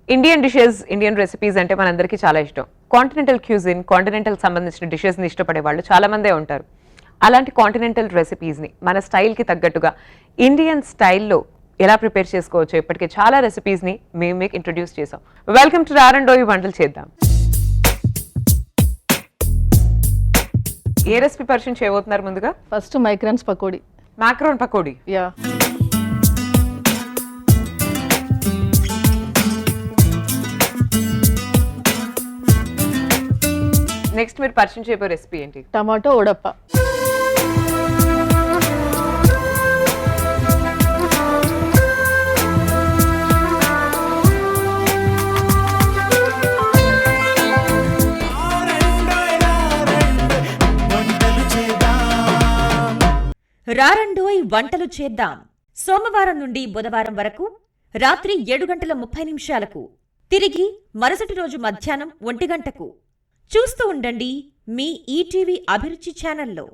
Indian dishes, Indian recipes అంటే మనందరికీ చాలా ఇష్టం. కాంటినెంటల్ క్యూజిన్, కాంటినెంటల్ సంబంధించిన డిషెస్ని ఇష్టపడే వాళ్ళు చాలా మందే ఉంటారు. అలాంటి కాంటినెంటల్ రెసిపీస్ని మన స్టైల్కి తగ్గట్టుగా ఇండియన్ స్టైల్లో ఎలా ప్రిపేర్ చేసుకోవచ్చో ఇప్పటికే చాలా రెసిపీస్ని మేము మీకు ఇంట్రొడ్యూస్ చేసాం. వెల్కమ్ టు రారండోయి వంటలు చేద్దాం. ఏ రెసిపీ పరిచయం చేయబోతున్నారు? ముందుగా ఫస్ట్ మైక్రాన్స్ పకోడీ, మాక్రోన్ పకోడీ. యా నెక్స్ట్ మీరు పరిచయం చేయబోయే రెసిపీ ఏంటి? టమాటో ఉడప్ప. రారండోయ్ వంటలు చేద్దాం. సోమవారం నుండి బుధవారం వరకు రాత్రి 7:30 తిరిగి మరుసటి రోజు మధ్యాహ్నం 1 గంటకు చూస్తూ ఉండండి మీ ఈటీవీ అభిరుచి ఛానల్లో.